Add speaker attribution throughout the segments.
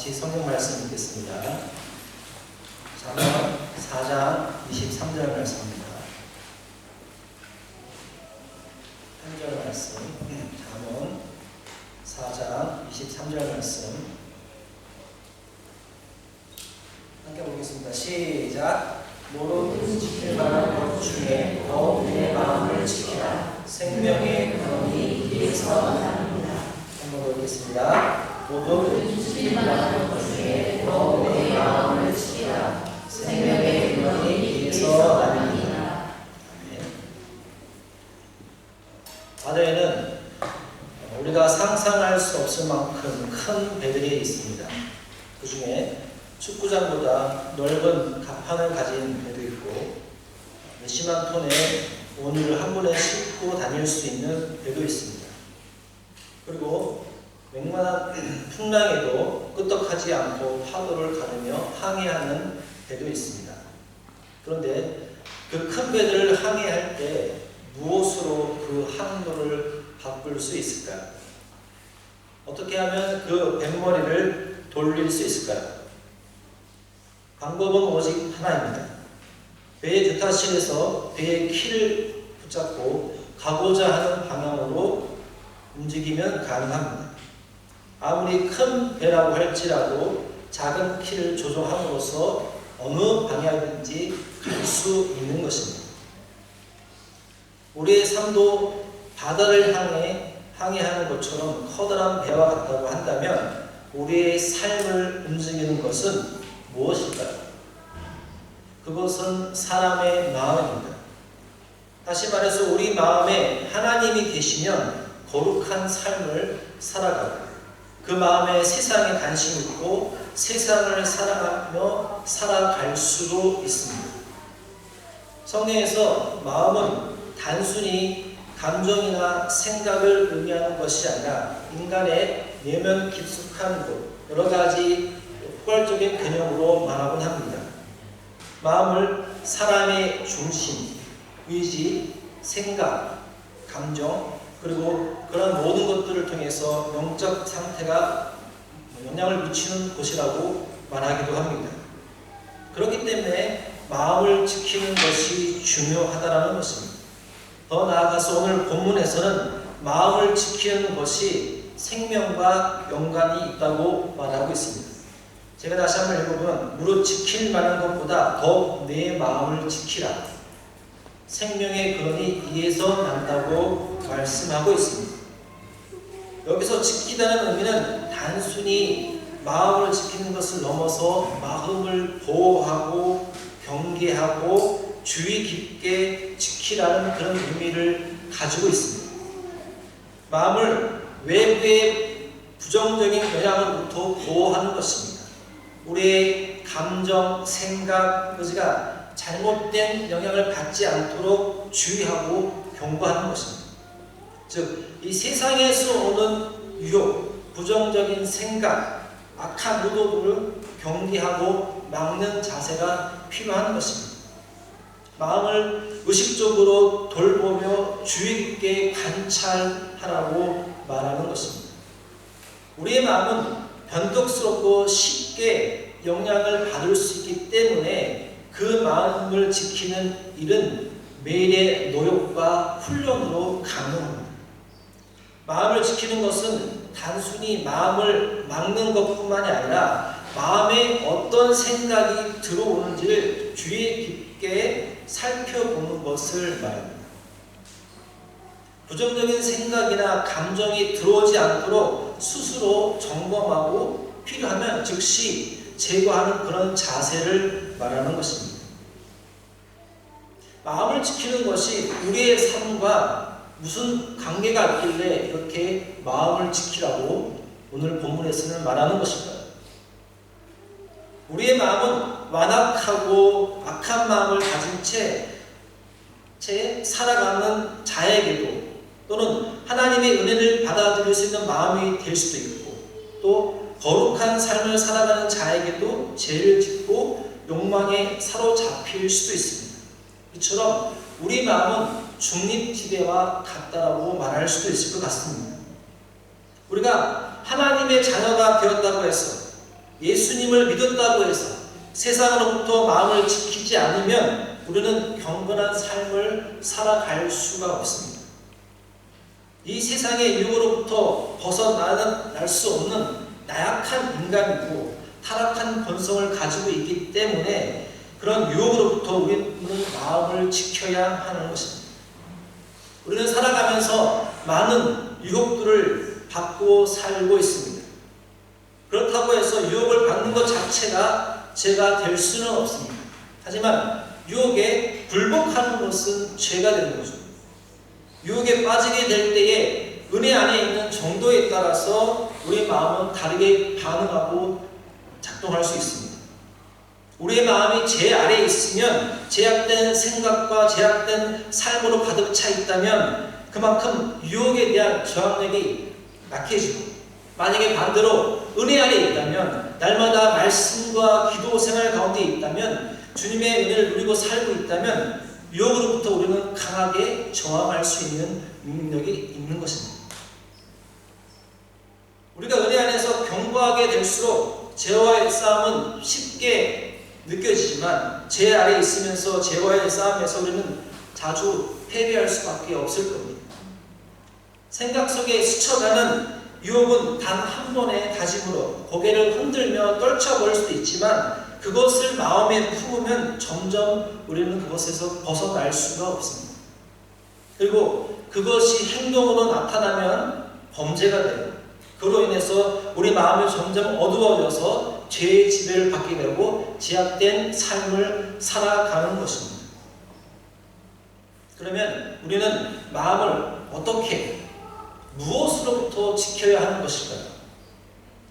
Speaker 1: 같이 성경 말씀 읽겠습니다. 잠언 4장 23절 말씀입니다. 한 절 말씀, 잠언 4장 23절 말씀 함께 보겠습니다. 시작. 모든 지킬 만한 것 중에 더 내 마음을 지키라. 생명의 근원이 이에서 나옵니다. 한번 더 보겠습니다. 모든 지킬 만한 것 중에 더 내 마음을 지키라. 생명의 근원이 이에서 나옵니다. 바다에는 우리가 상상할 수 없을 만큼 큰 배들이 있습니다. 그 중에 축구장보다 넓은 갑판을 가진 배도 있고 몇십만 톤의 원유를 한 번에 싣고 다닐 수 있는 배도 있습니다. 그리고 맹만한 풍랑에도 끄떡하지 않고 파도를 가르며 항해하는 배도 있습니다. 그런데 그 큰 배들을 항해할 때 무엇으로 그 항로를 바꿀 수 있을까요? 어떻게 하면 그 뱃머리를 돌릴 수 있을까요? 방법은 오직 하나입니다. 배의 대타실에서 배의 키를 붙잡고 가고자 하는 방향으로 움직이면 가능합니다. 아무리 큰 배라고 할지라도 작은 키를 조정함으로써 어느 방향이든지 갈 수 있는 것입니다. 우리의 삶도 바다를 향해 항해하는 것처럼 커다란 배와 같다고 한다면 우리의 삶을 움직이는 것은 무엇일까요? 그것은 사람의 마음입니다. 다시 말해서 우리 마음에 하나님이 계시면 거룩한 삶을 살아가고 그 마음에 세상에 관심이 있고 세상을 사랑하며 살아갈 수도 있습니다. 성경에서 마음은 단순히 감정이나 생각을 의미하는 것이 아니라 인간의 내면 깊숙한 곳, 여러 가지 포괄적인 개념으로 말하곤 합니다. 마음을 사람의 중심, 의지, 생각, 감정, 그리고 그런 모든 것들을 통해서 영적 상태가 영향을 미치는 곳이라고 말하기도 합니다. 그렇기 때문에 마음을 지키는 것이 중요하다는 것입니다. 더 나아가서 오늘 본문에서는 마음을 지키는 것이 생명과 연관이 있다고 말하고 있습니다. 제가 다시 한번 읽어보면 무릇 지킬 만한 것보다 더 내 마음을 지키라. 생명의 근원이 이에서 난다고 말씀하고 있습니다. 여기서 지키다는 의미는 단순히 마음을 지키는 것을 넘어서 마음을 보호하고 경계하고 주의 깊게 지키라는 그런 의미를 가지고 있습니다. 마음을 외부의 부정적인 영향으로부터 보호하는 것입니다. 우리의 감정, 생각, 의지가 잘못된 영향을 받지 않도록 주의하고 경고하는 것입니다. 즉, 이 세상에서 오는 유혹, 부정적인 생각, 악한 의도를 경계하고 막는 자세가 필요한 것입니다. 마음을 의식적으로 돌보며 주의 깊게 관찰하라고 말하는 것입니다. 우리의 마음은 변덕스럽고 쉽게 영향을 받을 수 있기 때문에 그 마음을 지키는 일은 매일의 노력과 훈련으로 가능합니다. 마음을 지키는 것은 단순히 마음을 막는 것뿐만이 아니라 마음에 어떤 생각이 들어오는지를 주의 깊게 살펴보는 것을 말합니다. 부정적인 생각이나 감정이 들어오지 않도록 스스로 점검하고 필요하면 즉시 제거하는 그런 자세를 말하는 것입니다. 마음을 지키는 것이 우리의 삶과 무슨 관계가 있길래 이렇게 마음을 지키라고 오늘 본문에서는 말하는 것일까요? 우리의 마음은 완악하고 악한 마음을 가진 채 살아가는 자에게도 또는 하나님의 은혜를 받아들일 수 있는 마음이 될 수도 있고 또 거룩한 삶을 살아가는 자에게도 죄를 짓고 욕망에 사로잡힐 수도 있습니다. 이처럼 우리 마음은 중립지대와 같다라고 말할 수도 있을 것 같습니다. 우리가 하나님의 자녀가 되었다고 해서 예수님을 믿었다고 해서 세상으로부터 마음을 지키지 않으면 우리는 경건한 삶을 살아갈 수가 없습니다. 이 세상의 유혹으로부터 벗어날 수 없는 나약한 인간이고 타락한 본성을 가지고 있기 때문에 그런 유혹으로부터 우리는 마음을 지켜야 하는 것입니다. 우리는 살아가면서 많은 유혹들을 받고 살고 있습니다. 그렇다고 해서 유혹을 받는 것 자체가 죄가 될 수는 없습니다. 하지만 유혹에 굴복하는 것은 죄가 되는 거죠. 유혹에 빠지게 될 때에 은혜 안에 있는 정도에 따라서 우리의 마음은 다르게 반응하고 작동할 수 있습니다. 우리의 마음이 죄 아래에 있으면 제약된 생각과 제약된 삶으로 가득 차 있다면 그만큼 유혹에 대한 저항력이 약해지고, 만약에 반대로 은혜 아래에 있다면, 날마다 말씀과 기도 생활 가운데 있다면, 주님의 은혜를 누리고 살고 있다면 유혹으로부터 우리는 강하게 저항할 수 있는 능력이 있는 것입니다. 우리가 은혜 안에서 견고하게 될수록 죄와의 싸움은 쉽게 느껴지지만 죄 아래에 있으면서 죄와의 싸움에서 우리는 자주 패배할 수밖에 없을 겁니다. 생각 속에 스쳐가는 유혹은 단 한 번의 다짐으로 고개를 흔들며 떨쳐버릴 수도 있지만 그것을 마음에 품으면 점점 우리는 그것에서 벗어날 수가 없습니다. 그리고 그것이 행동으로 나타나면 범죄가 되고, 그로 인해서 우리 마음이 점점 어두워져서 죄의 지배를 받게 되고 제약된 삶을 살아가는 것입니다. 그러면 우리는 마음을 어떻게, 무엇으로부터 지켜야 하는 것일까요?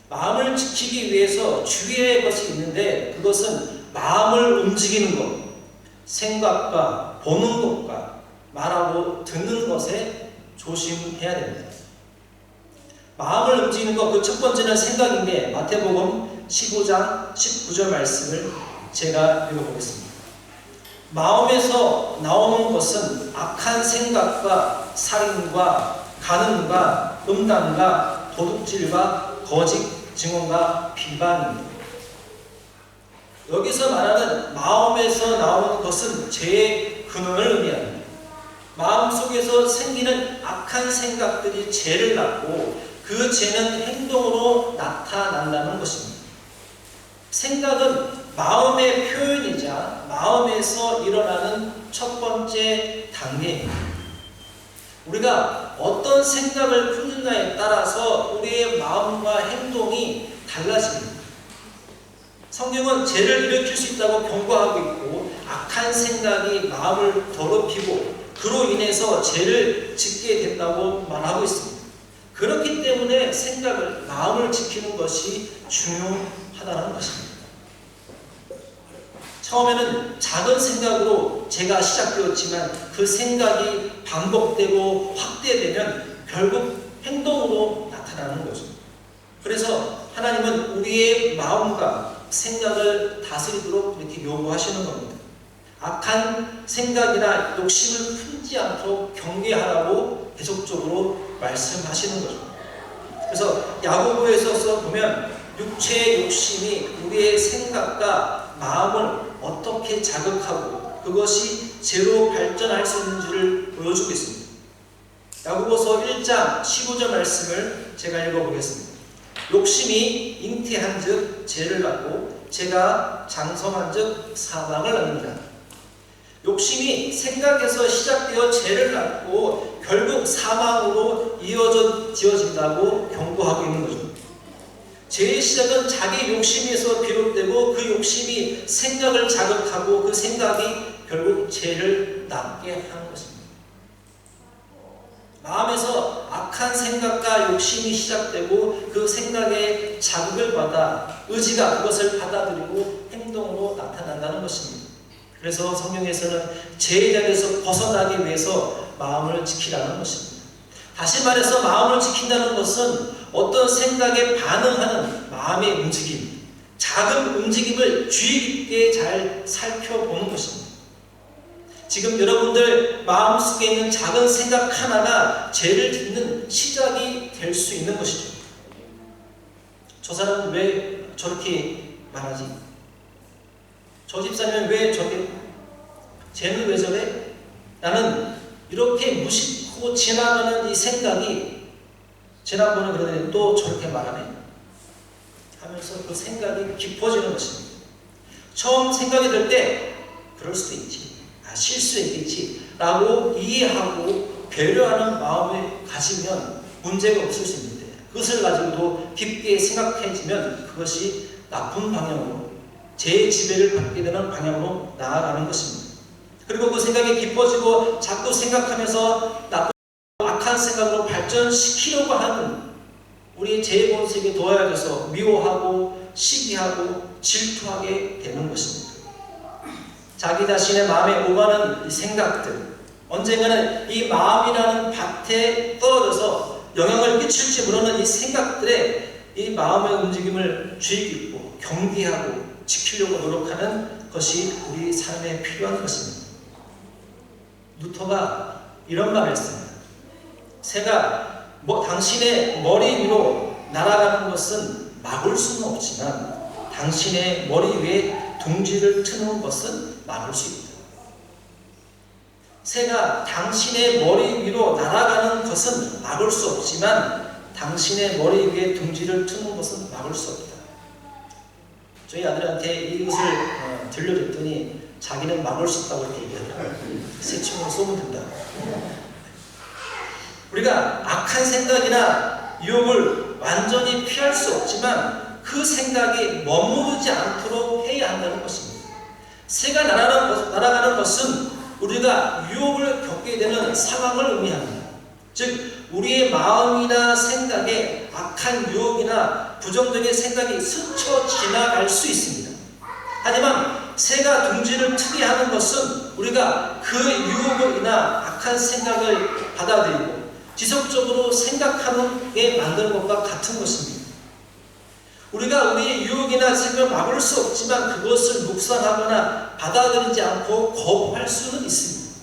Speaker 1: 마음을 지키기 위해서 주의해야 할 것이 있는데, 그것은 마음을 움직이는 것, 생각과 보는 것과 말하고 듣는 것에 조심해야 됩니다. 마음을 움직이는 것, 그 첫 번째는 생각인데, 마태복음 15장 19절 말씀을 제가 읽어보겠습니다. 마음에서 나오는 것은 악한 생각과 살인과 간음과 음란과 도둑질과 거짓 증언과 비방입니다. 여기서 말하는 마음에서 나오는 것은 죄의 근원을 의미합니다. 마음속에서 생기는 악한 생각들이 죄를 낳고 그 죄는 행동으로 나타난다는 것입니다. 생각은 마음의 표현이자 마음에서 일어나는 첫 번째 단계입니다. 우리가 어떤 생각을 품는가에 따라서 우리의 마음과 행동이 달라집니다. 성경은 죄를 일으킬 수 있다고 경고하고 있고, 악한 생각이 마음을 더럽히고 그로 인해서 죄를 짓게 된다고 말하고 있습니다. 그렇기 때문에 생각을, 마음을 지키는 것이 중요하다는 것입니다. 처음에는 작은 생각으로 죄가 시작되었지만 그 생각이 반복되고 확대되면 결국 행동으로 나타나는 거죠. 그래서 하나님은 우리의 마음과 생각을 다스리도록 이렇게 요구하시는 겁니다. 악한 생각이나 욕심을 품지 않도록 경계하라고 계속적으로 말씀하시는 거죠. 그래서 야고보에서 보면 육체의 욕심이 우리의 생각과 마음을 어떻게 자극하고 그것이 죄로 발전할 수 있는지를 보여주고 있습니다. 야고보서 1장 15절 말씀을 제가 읽어보겠습니다. 욕심이 잉태한 즉 죄를 낳고 죄가 장성한 즉 사망을 낳는다. 욕심이 생각에서 시작되어 죄를 낳고 결국 사망으로 이어진다고 경고하고 있는 거죠. 죄의 시작은 자기 욕심에서 비롯되고 그 욕심이 생각을 자극하고 그 생각이 결국 죄를 낳게 하는 것입니다. 마음에서 악한 생각과 욕심이 시작되고 그 생각에 자극을 받아 의지가 그것을 받아들이고 행동으로 나타난다는 것입니다. 그래서 성경에서는 죄의 자리에서 벗어나기 위해서 마음을 지키라는 것입니다. 다시 말해서 마음을 지킨다는 것은 어떤 생각에 반응하는 마음의 움직임, 작은 움직임을 주의 깊게 잘 살펴보는 것입니다. 지금 여러분들 마음속에 있는 작은 생각 하나가 죄를 짓는 시작이 될 수 있는 것이죠. 저 사람은 왜 저렇게 말하지? 저 집사님은 왜 저렇게, 쟤는 왜 저래? 나는 이렇게 무심코 지나가는 이 생각이, 지난번에 그러더니 또 저렇게 말하네 하면서 그 생각이 깊어지는 것입니다. 처음 생각이 들 때 그럴 수도 있지, 실수했겠지 라고 이해하고 배려하는 마음을 가지면 문제가 없을 수 있는데, 그것을 가지고도 깊게 생각해지면 그것이 나쁜 방향으로, 제 지배를 받게 되는 방향으로 나아가는 것입니다. 그리고 그 생각이 깊어지고 자꾸 생각하면서 나쁜 악한 생각으로 발전시키려고 하는 우리의 제 본색에 도와줘서 미워하고 시기하고 질투하게 되는 것입니다. 자기 자신의 마음에 오가는 이 생각들, 언젠가는 이 마음이라는 밭에 떨어져서 영향을 끼칠지 모르는 이 생각들에 이 마음의 움직임을 주의 깊고 경계하고 지키려고 노력하는 것이 우리 삶에 필요한 것입니다. 루터가 이런 말을 했습니다. 새가 당신의 머리 위로 날아가는 것은 막을 수는 없지만 당신의 머리 위에 둥지를 트는 것은 막을 수 있다. 새가 당신의 머리 위로 날아가는 것은 막을 수 없지만 당신의 머리 위에 둥지를 트는 것은 막을 수 없다. 저희 아들한테 이것을 들려줬더니 자기는 막을 수 있다고 이렇게 얘기하더라고요. 새침으로 쏘면 된다. 우리가 악한 생각이나 유혹을 완전히 피할 수 없지만 그 생각이 머무르지 않도록 해야 한다는 것입니다. 새가 날아가는 것은 우리가 유혹을 겪게 되는 상황을 의미합니다. 즉 우리의 마음이나 생각에 악한 유혹이나 부정적인 생각이 스쳐 지나갈 수 있습니다. 하지만 새가 둥지를 트게 하는 것은 우리가 그 유혹이나 악한 생각을 받아들이고 지속적으로 생각하게 만드는 것과 같은 것입니다. 우리가 우리의 유혹이나 생각을 막을 수 없지만 그것을 묵상하거나 받아들이지 않고 거부할 수는 있습니다.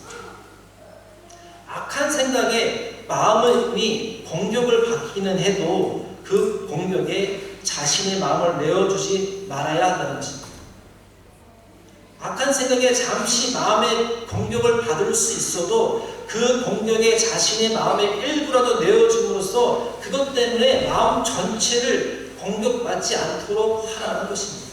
Speaker 1: 악한 생각에 마음이 공격을 받기는 해도 그 공격에 자신의 마음을 내어주지 말아야 한다는 것입니다. 악한 생각에 잠시 마음의 공격을 받을 수 있어도 그 공격에 자신의 마음의 일부라도 내어줌으로써 그것 때문에 마음 전체를 공격받지 않도록 하라는 것입니다.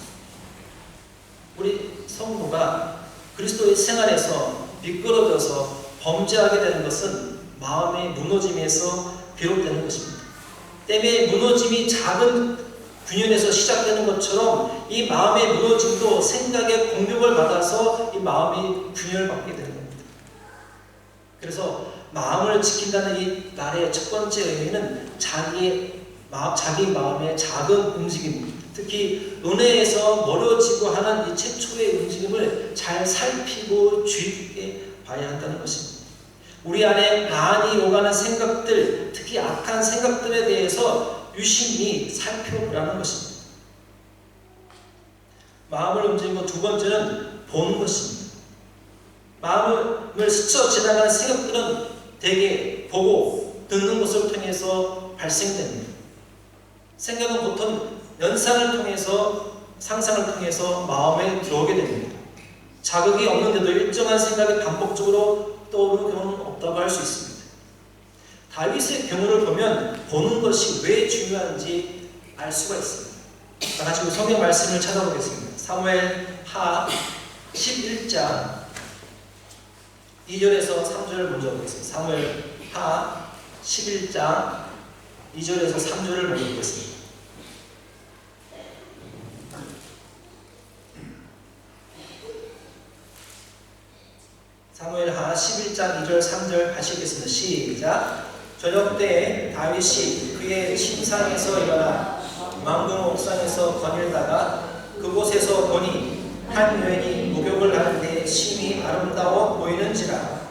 Speaker 1: 우리 성도가 그리스도의 생활에서 미끄러져서 범죄하게 되는 것은 마음의 무너짐에서 비롯되는 것입니다. 때문에 무너짐이 작은 균열에서 시작되는 것처럼 이 마음의 무너짐도 생각의 공격을 받아서 이 마음이 균열받게 되는 겁니다. 그래서 마음을 지킨다는 이 말의 첫 번째 의미는 자기 마음의 작은 움직임, 특히 은혜에서 멀어지고 하는 이 최초의 움직임을 잘 살피고 주의 깊게 봐야 한다는 것입니다. 우리 안에 많이 오가는 생각들, 특히 악한 생각들에 대해서 유심히 살펴보라는 것입니다. 마음을 움직이고 두 번째는 보는 것입니다. 마음을 스쳐 지나가는 생각들은 대개 보고 듣는 것을 통해서 발생됩니다. 생각은 보통 연상을 통해서, 상상을 통해서 마음에 들어오게 됩니다. 자극이 없는데도 일정한 생각이 반복적으로 떠오르는 경우는 없다고 할 수 있습니다. 다윗의 경우를 보면 보는 것이 왜 중요한지 알 수가 있습니다. 다 같이 성경 말씀을 찾아보겠습니다. 사무엘 하 11장 2절에서 3절을 먼저 보겠습니다. 사무엘 하 11장 2절에서 3절을 먼저 보겠습니다. 사무엘 하 11장 2절 3절 하시겠습니다. 시작. 저녁 때에 다윗이 그의 침상에서 일어나 왕궁 옥상에서 거닐다가 그곳에서 보니 한 여인이 목욕을 하는데 심히 아름다워 보이는지라.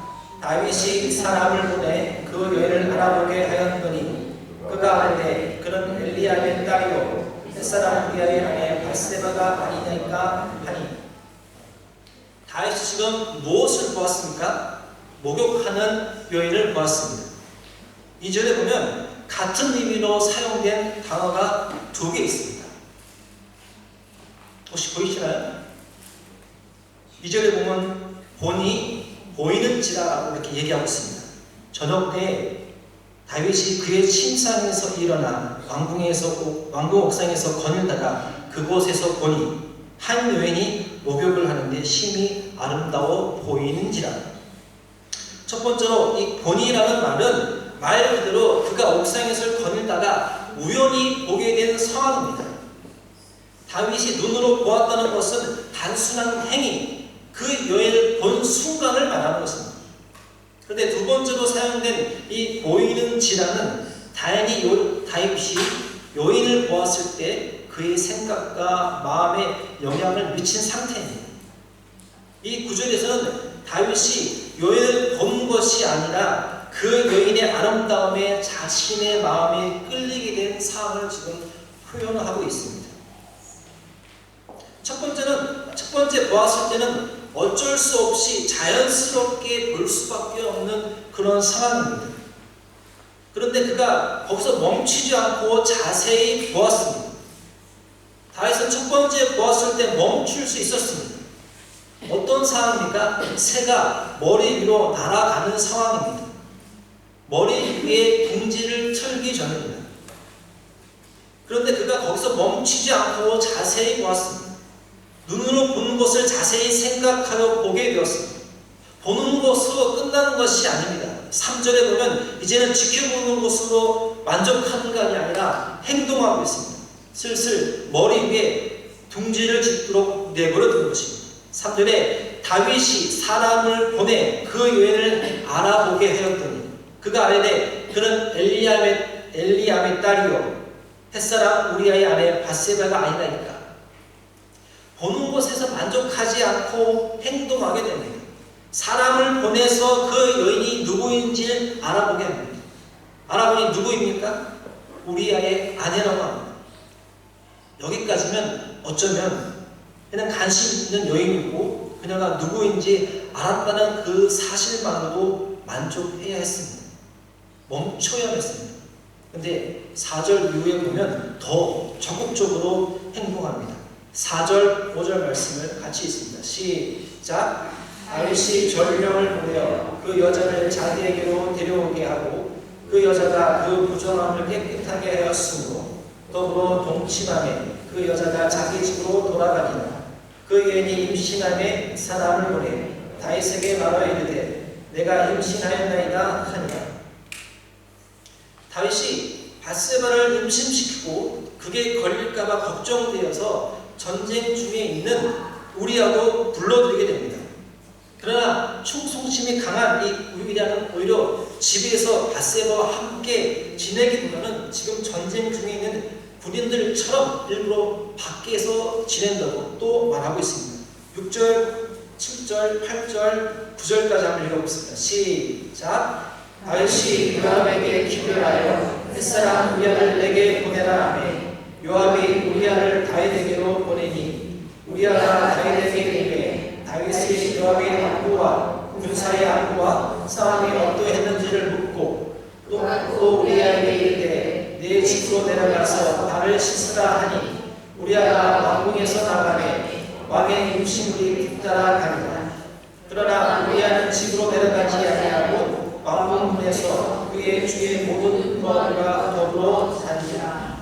Speaker 1: 다윗이 사람을 보내 그 여인을 알아보게 하였더니 그가 아뢰되 그는 엘리야의 딸이요 햇사람 우리아의 아내 바세바가 아니냐니까 하니. 다윗이 지금 무엇을 보았습니까? 목욕하는 여인을 보았습니다. 2절에 보면 같은 의미로 사용된 단어가 두 개 있습니다. 혹시 보이시나요? 2절에 보면 본이 보이는지라고 이렇게 얘기하고 있습니다. 저녁 때 다윗이 그의 침상에서 일어나 왕궁 옥상에서 거닐다가 그곳에서 보니 한 여인이 목욕을 하는데 심히 아름다워 보이는지라. 첫 번째로 이 본이라는 말은 말 그대로 그가 옥상에서 거닐다가 우연히 보게 된 상황입니다. 다윗이 눈으로 보았다는 것은 단순한 행위, 그 여인을 본 순간을 말하는 것입니다. 그런데 두 번째로 사용된 이 보이는지라는 다윗이 여인을 보았을 때 그의 생각과 마음에 영향을 미친 상태입니다. 이 구절에서는 다윗이 여인을 본 것이 아니라 그 여인의 아름다움에 자신의 마음에 끌리게 된 상황을 지금 표현하고 있습니다. 첫 번째 보았을 때는 어쩔 수 없이 자연스럽게 볼 수밖에 없는 그런 상황입니다. 그런데 그가 거기서 멈추지 않고 자세히 보았습니다. 다윗은 첫 번째 보았을 때 멈출 수 있었습니다. 어떤 상황입니까? 새가 머리 위로 날아가는 상황입니다. 머리 위에 둥지를 틀기 전입니다. 그런데 그가 거기서 멈추지 않고 자세히 보았습니다. 눈으로 보는 것을 자세히 생각하여 보게 되었습니다. 보는 것으로 끝나는 것이 아닙니다. 3절에 보면 이제는 지켜보는 것으로 만족하는 것이 아니라 행동하고 있습니다. 슬슬 머리 위에 둥지를 짓도록 내버려 둔 것입니다. 3절에 다윗이 사람을 보내 그 여인을 알아보게 하였더니 그가 아뢰되 그는 엘리암의 딸이요 햇사람 우리아의 아내 바세바가 아니라니까. 보는 것에서 만족하지 않고 행동하게 됩니다. 사람을 보내서 그 여인이 누구인지 알아보게 합니다. 알아보니 누구입니까? 우리아의 아내라고 합니다. 여기까지면 어쩌면 그냥 관심 있는 여인이고 그녀가 누구인지 알았다는 그 사실만으로도 만족해야 했습니다. 멈춰야 했습니다. 근데 4절 이후에 보면 더 적극적으로 행동합니다. 4절, 5절 말씀을 같이 읽습니다. 시작. 다윗이 전령을 보내어 그 여자를 자기에게로 데려오게 하고 그 여자가 그 부정함을 깨끗하게 하였으므로 더불어 동침함에 그 여자가 자기 집으로 돌아가니라. 그 여인이 임신함에 사람을 보내 다윗에게 말하여 이르되 내가 임신하였나이다 하니라. 다윗이 바세바를 임신시키고 그게 걸릴까봐 걱정되어서 전쟁 중에 있는 우리아도 불러들이게 됩니다. 그러나 충성심이 강한 이 우리아는 오히려 집에서 바세바와 함께 지내기보다는 지금 전쟁 중에 있는 군인들처럼 일부러 밖에서 지낸다고 또 말하고 있습니다. 6절, 7절, 8절, 9절까지 한번 읽어보겠습니다. 시작. 다윗이 요압에게 기별하여 햇사람 우리아를 내게 보내라 하매 요압이 우리아를 다윗에게로 보내니 우리아가 다윗에게 이르되 다윗이 요압의 안부와 군사의 안부와 싸움이 어떠했는지를 묻고 또 우리아에게 이르되 내 집으로 내려가서 발을 씻으라 하니 우리아가 왕궁에서 나가매 왕의 임신물이 뒤따라 가니라. 그러나 우리아는 집으로 내려가지 아니하고 왕궁 문에서 그의 주의 모든 부하들과 더불어 다니라.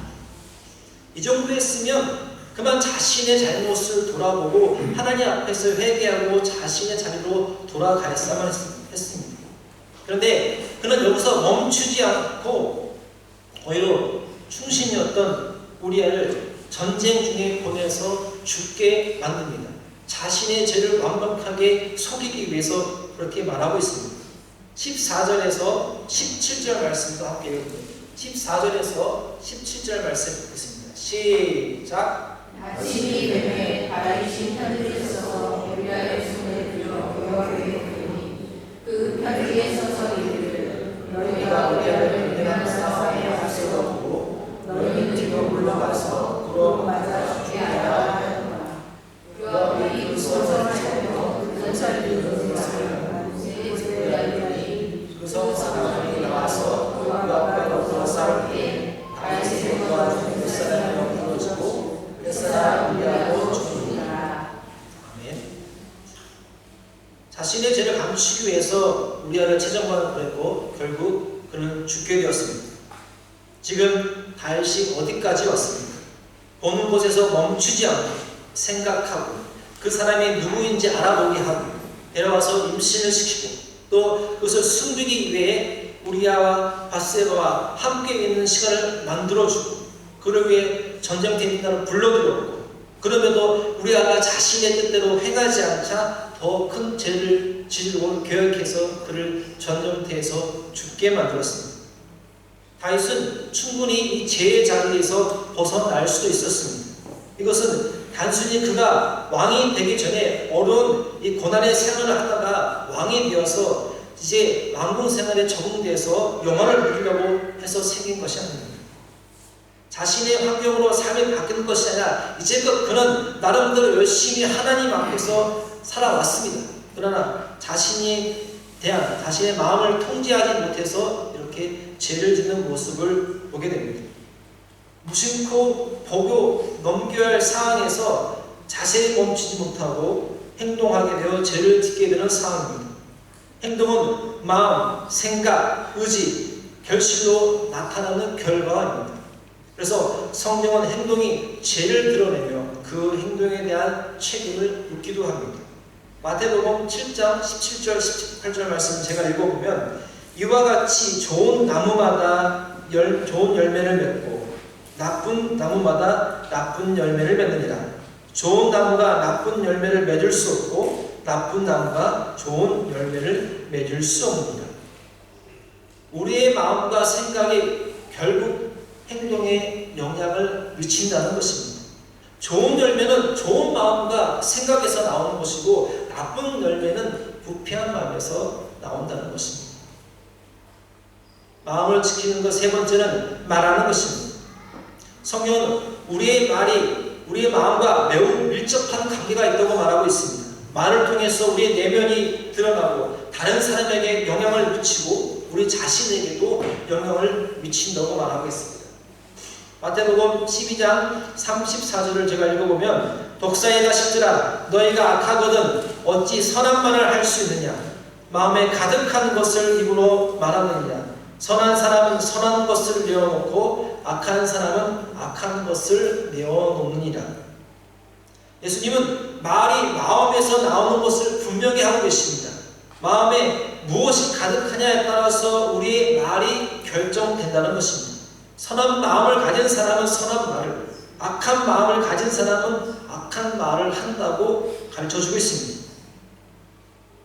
Speaker 1: 이 정도 했으면 그만 자신의 잘못을 돌아보고 하나님 앞에서 회개하고 자신의 자리로 돌아가야만 했습니다. 그런데 그는 여기서 멈추지 않고 오히려 충신이었던 우리아를 전쟁 중에 보내서 죽게 만듭니다. 자신의 죄를 완벽하게 속이기 위해서 그렇게 말하고 있습니다. 14절에서 17절 말씀도 함께 읽어보겠습니다. 14절에서 17절 말씀 읽겠습니다. 시작.
Speaker 2: 아침이 되매 다윗이 편들에 서서 우리아의 손에 들어 여호와께 드리니 그 편들에 서서 이르되 너희가 우리아를 내가 싸움에 앞세웠고 너희는 뒤로 물러가서 그로 맞아 죽게 하라 하였구나. 요압이 그 성을 찾고 그 자리를 들어가서 그 성 사람이 나와서 요압과 더불어 싸울 때 다윗에게 도와준 그 사람이 부러지고 그 사람 우리아도 죽으니
Speaker 1: 우리아를 최전관을 보냈고 결국 그는 죽게 되었습니다. 지금 다윗이 어디까지 왔습니까? 보는 곳에서 멈추지 않고 생각하고 그 사람이 누구인지 알아보게 하고 데려와서 임신을 시키고 또 그것을 숨기기 위해 우리아와 밧세바와 함께 있는 시간을 만들어주고 그를 위해 전쟁터에 있는 나를 불러들였고 그럼에도 우리아가 자신의 뜻대로 행하지 않자 더 큰 죄를 지르고 계획해서 그를 전쟁터에서 죽게 만들었습니다. 다윗은 충분히 이 죄의 자리에서 벗어날 수도 있었습니다. 이것은 단순히 그가 왕이 되기 전에 어려운 이 고난의 생활을 하다가 왕이 되어서 이제 왕궁 생활에 적응돼서 영화를 누리려고 해서 생긴 것이 아닙니다. 자신의 환경으로 삶이 바뀌는 것이 아니라 이제껏 그는 나름대로 열심히 하나님 앞에서 살아왔습니다. 그러나 자신의 마음을 통제하지 못해서 이렇게 죄를 짓는 모습을 보게 됩니다. 무심코 보고 넘겨야 할 상황에서 자세히 멈추지 못하고 행동하게 되어 죄를 짓게 되는 상황입니다. 행동은 마음, 생각, 의지, 결실로 나타나는 결과입니다. 그래서 성경은 행동이 죄를 드러내며 그 행동에 대한 책임을 묻기도 합니다. 마태복음 7장 17절 18절 말씀을 제가 읽어보면 이와 같이 좋은 나무마다 좋은 열매를 맺고 나쁜 나무마다 나쁜 열매를 맺느니라. 좋은 나무가 나쁜 열매를 맺을 수 없고 나쁜 나무가 좋은 열매를 맺을 수 없느니라. 우리의 마음과 생각이 결국 행동에 영향을 미친다는 것입니다. 좋은 열매는 좋은 마음과 생각에서 나오는 것이고 나쁜 열매는 부패한 마음에서 나온다는 것입니다. 마음을 지키는 것 세 번째는 말하는 것입니다. 성경은 우리의 말이 우리의 마음과 매우 밀접한 관계가 있다고 말하고 있습니다. 말을 통해서 우리의 내면이 드러나고 다른 사람에게 영향을 미치고 우리 자신에게도 영향을 미친다고 말하고 있습니다. 마태복음 12장 34절을 제가 읽어보면 독사의 자식들아 너희가 악하거든 어찌 선한 말을 할 수 있느냐 마음에 가득한 것을 입으로 말하느냐 선한 사람은 선한 것을 내어놓고 악한 사람은 악한 것을 내어놓느니라. 예수님은 말이 마음에서 나오는 것을 분명히 하고 계십니다. 마음에 무엇이 가득하냐에 따라서 우리의 말이 결정된다는 것입니다. 선한 마음을 가진 사람은 선한 말을, 악한 마음을 가진 사람은 악한 말을 한다고 가르쳐주고 있습니다.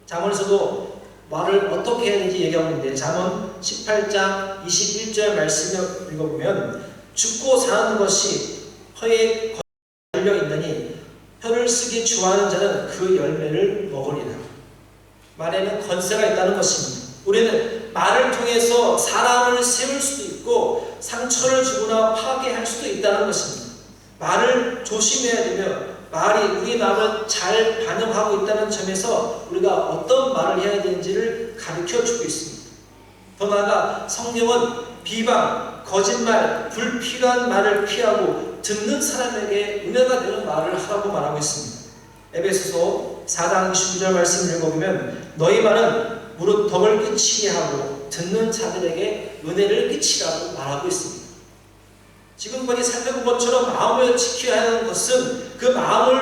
Speaker 1: 잠언에서도 말을 어떻게 해야 되는지 얘기하고 있는데 잠언 18장 21절 말씀을 읽어보면 죽고 사는 것이 혀에 걸려있느니 혀를 쓰기 좋아하는 자는 그 열매를 먹으리라. 말에는 권세가 있다는 것입니다. 우리는 말을 통해서 사람을 세울 수도 있고 상처를 주거나 파괴할 수도 있다는 것입니다. 말을 조심해야 되며 말이 우리 마음을 잘 반영하고 있다는 점에서 우리가 어떤 말을 해야 되는지를 가르쳐주고 있습니다. 더 나아가 성경은 비방, 거짓말, 불필요한 말을 피하고 듣는 사람에게 은혜가 되는 말을 하라고 말하고 있습니다. 에베소서 4장 29절 말씀을 읽어보면 너희 말은 무릇 덕을 끼치게 하고 듣는 자들에게 은혜를 끼치라고 말하고 있습니다. 지금까지 살펴본 것처럼 마음을 지켜야 하는 것은 그 마음을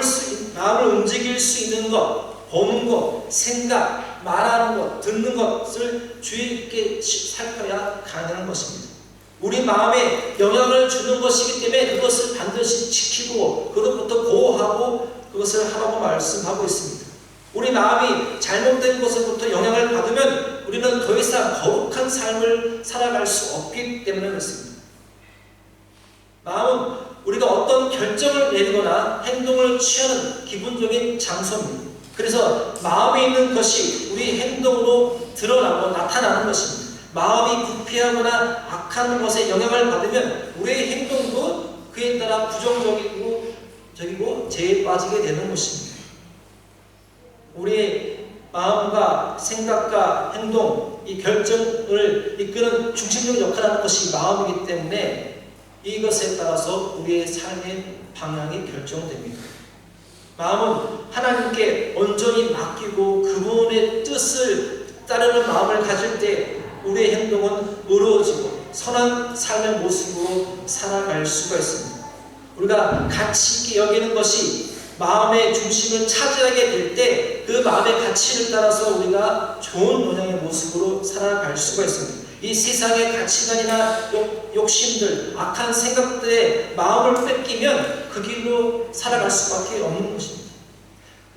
Speaker 1: 움직일 수 있는 것, 보는 것, 생각, 말하는 것, 듣는 것을 주의 깊게 살펴야 가능한 것입니다. 우리 마음에 영향을 주는 것이기 때문에 그것을 반드시 지키고 그로부터 보호하고 그것을 하라고 말씀하고 있습니다. 우리 마음이 잘못된 것으로부터 영향을 받으면 우리는 더 이상 거룩한 삶을 살아갈 수 없기 때문에 그렇습니다. 마음은 우리가 어떤 결정을 내리거나 행동을 취하는 기본적인 장소입니다. 그래서 마음에 있는 것이 우리 행동으로 드러나고 나타나는 것입니다. 마음이 부패하거나 악한 것에 영향을 받으면 우리의 행동도 그에 따라 부정적이고 죄에 빠지게 되는 것입니다. 우리의 마음과 생각과 행동, 이 결정을 이끄는 중심적인 역할을 하는 것이 마음이기 때문에 이것에 따라서 우리의 삶의 방향이 결정됩니다. 마음은 하나님께 온전히 맡기고 그분의 뜻을 따르는 마음을 가질 때 우리의 행동은 의로워지고 선한 삶의 모습으로 살아갈 수가 있습니다. 우리가 가치 있게 여기는 것이 마음의 중심을 차지하게 될 때 그 마음의 가치를 따라서 우리가 좋은 모양의 모습으로 살아갈 수가 있습니다. 이 세상의 가치관이나 욕심들, 악한 생각들에 마음을 뺏기면 그 길로 살아갈 수밖에 없는 것입니다.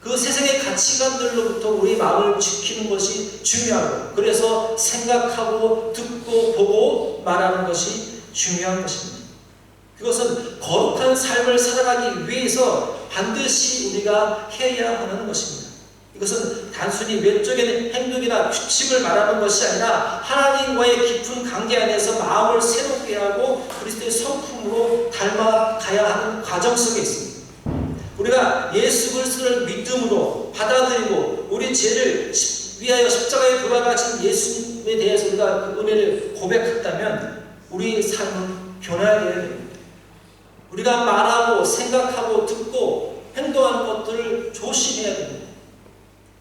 Speaker 1: 그 세상의 가치관들로부터 우리 마음을 지키는 것이 중요하고, 그래서 생각하고 듣고 보고 말하는 것이 중요한 것입니다. 그것은 거룩한 삶을 살아가기 위해서 반드시 우리가 해야 하는 것입니다. 이것은 단순히 외적인 행동이나 규칙을 말하는 것이 아니라 하나님과의 깊은 관계 안에서 마음을 새롭게 하고 그리스도의 성품으로 닮아가야 하는 과정 속에 있습니다. 우리가 예수 그리스도를 믿음으로 받아들이고 우리 죄를 위하여 십자가에 돌아가신 예수님에 대해서 우리가 그 은혜를 고백했다면 우리의 삶은 변화되어야 됩니다. 우리가 말하고 생각하고 듣고 행동하는 것들을 조심해야 됩니다.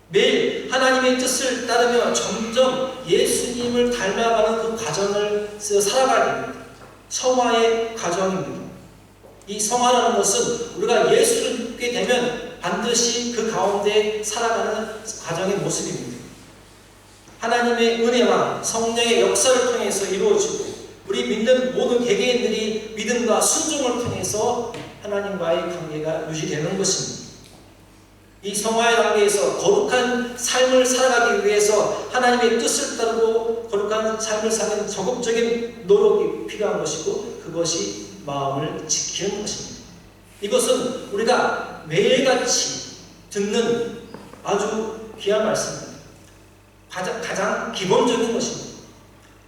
Speaker 1: 매일 하나님의 뜻을 따르며 점점 예수님을 닮아가는 그 과정을 살아가야 됩니다. 성화의 과정입니다. 이 성화라는 것은 우리가 예수를 믿게 되면 반드시 그 가운데 살아가는 과정의 모습입니다. 하나님의 은혜와 성령의 역사를 통해서 이루어지고 우리 믿는 모든 개개인들이 믿음과 순종을 통해서 하나님과의 관계가 유지되는 것입니다. 이 성화의 단계에서 거룩한 삶을 살아가기 위해서 하나님의 뜻을 따르고 거룩한 삶을 사는 적극적인 노력이 필요한 것이고 그것이 마음을 지키는 것입니다. 이것은 우리가 매일같이 듣는 아주 귀한 말씀입니다. 가장 기본적인 것입니다.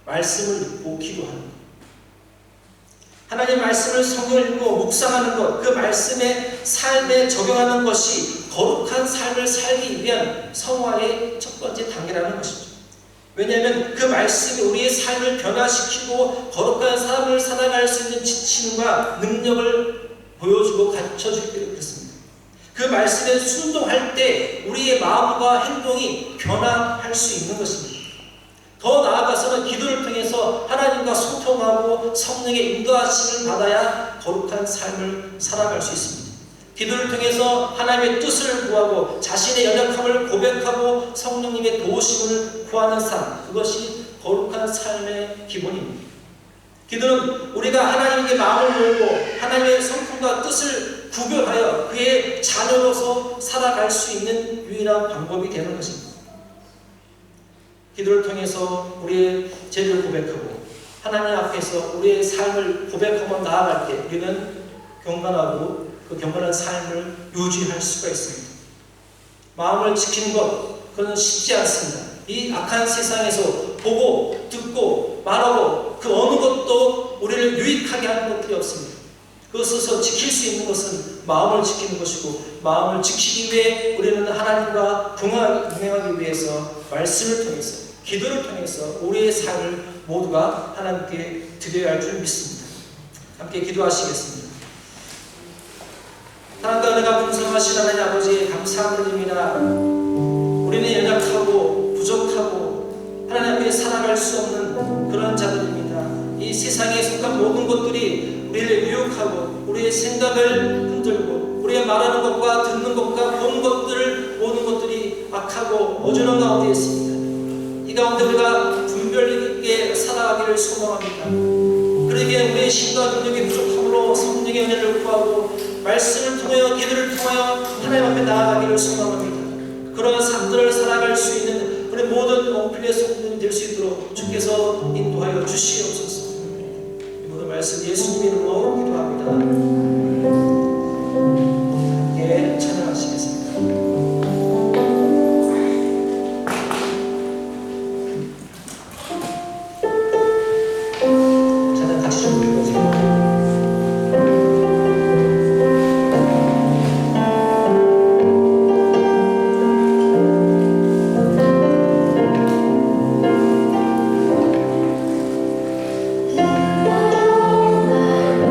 Speaker 1: 말씀을 읽고 기도하는 것. 하나님 말씀을 성경을 읽고 묵상하는 것, 그 말씀의 삶에 적용하는 것이 거룩한 삶을 살기 위한 성화의 첫 번째 단계라는 것이죠. 왜냐하면 그 말씀이 우리의 삶을 변화시키고 거룩한 삶을 살아갈 수 있는 지침과 능력을 보여주고 가르쳐주기 때문에 그렇습니다. 그 말씀에 순종할 때 우리의 마음과 행동이 변화할 수 있는 것입니다. 더 나아가서는 기도를 통해서 하나님과 소통하고 성령의 인도하심을 받아야 거룩한 삶을 살아갈 수 있습니다. 기도를 통해서 하나님의 뜻을 구하고 자신의 연약함을 고백하고 성령님의 도우심을 구하는 삶, 그것이 거룩한 삶의 기본입니다. 기도는 우리가 하나님께 마음을 열고 하나님의 성품과 뜻을 구별하여 그의 자녀로서 살아갈 수 있는 유일한 방법이 되는 것입니다. 기도를 통해서 우리의 죄를 고백하고 하나님 앞에서 우리의 삶을 고백하며 나아갈 때 우리는 경건하고 그 경건한 삶을 유지할 수가 있습니다. 마음을 지키는 것, 그건 쉽지 않습니다. 이 악한 세상에서 보고 듣고 말하고 그 어느 것도 우리를 유익하게 하는 것들이 없습니다. 그것에서 지킬 수 있는 것은 마음을 지키는 것이고 마음을 지키기 위해 우리는 하나님과 동행하기 위해서 말씀을 통해서 기도를 통해서 우리의 삶을 모두가 하나님께 드려야 할 줄 믿습니다. 함께 기도하시겠습니다. 사랑과 은혜가 풍성하신 하나님 아버지 감사드립니다. 우리는 연약하고 부족하고 하나님 앞에 살아갈 수 없는 그런 자들입니다. 이 세상에 속한 모든 것들이 우리를 유혹하고 우리의 생각을 흔들고 우리의 말하는 것과 듣는 것과 보는 것들 모든 것들이 악하고 어지러운 가운데 있습니다. 이 가운데 우리가 분별 있게 살아가기를 소망합니다. 그러기에 우리의 힘과 능력이 부족함으로 성령의 은혜를 구하고 말씀을 통하여 기도를 통하여 하나님 앞에 나아가기를 소망합니다. 그런 삶들을 살아갈 수 있는 우리 모든 온필의 성도들이 될 수 있도록 주께서 인도하여 주시옵소서. 이 모든 말씀 예수님 이름으로 기도합니다. 함께 찬양하시겠습니다.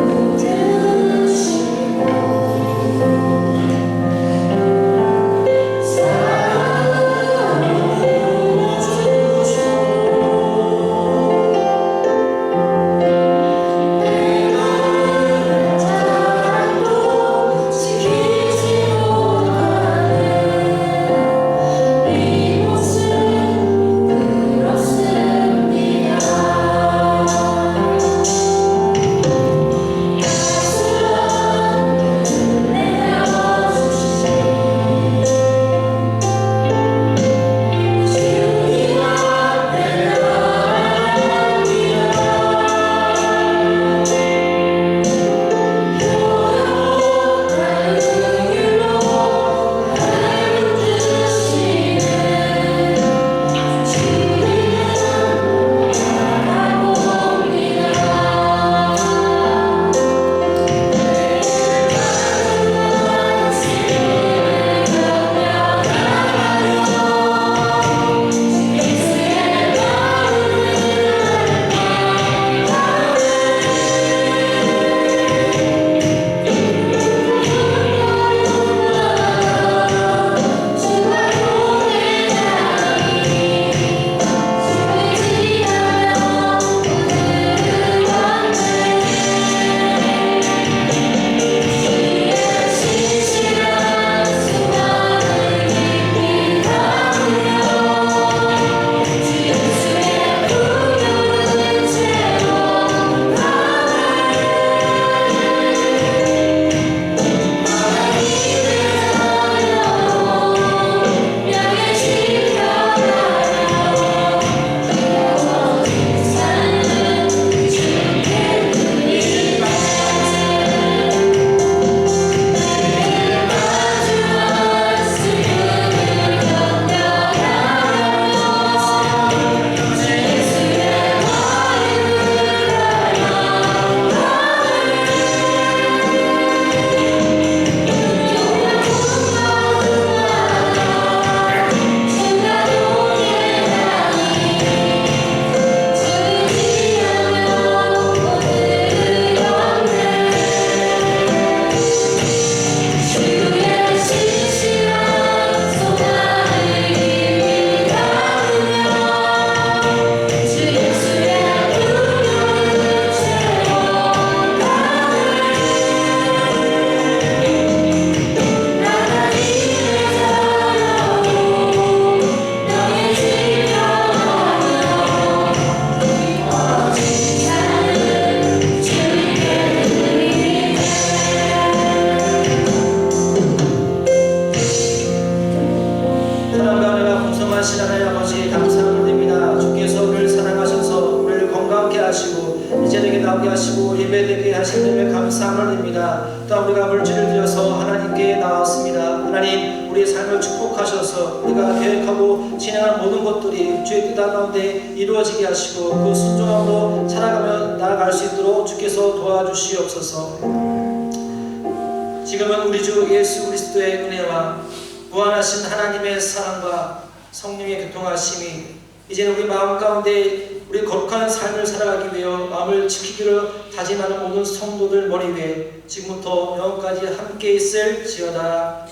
Speaker 2: 나
Speaker 1: 나오게 하시고 예배되게 하시는 감사함을 드립니다. 또 우리가 물질을 들여서 하나님께 나왔습니다. 하나님, 우리의 삶을 축복하셔서 우리가 계획하고 진행한 모든 것들이 주의 뜻 가운데 이루어지게 하시고 그 순종함으로 살아가며 나아갈 수 있도록 주께서 도와주시옵소서. 지금은 우리 주 예수 그리스도의 은혜와 무한하신 하나님의 사랑과 성령의 교통하심이 이제는 우리 마음 가운데 우리 거룩한 삶을 살아가기 위해 마음을 지키기를 다짐하는 모든 성도들 머리 위에 지금부터 영원까지 함께 있을지어다.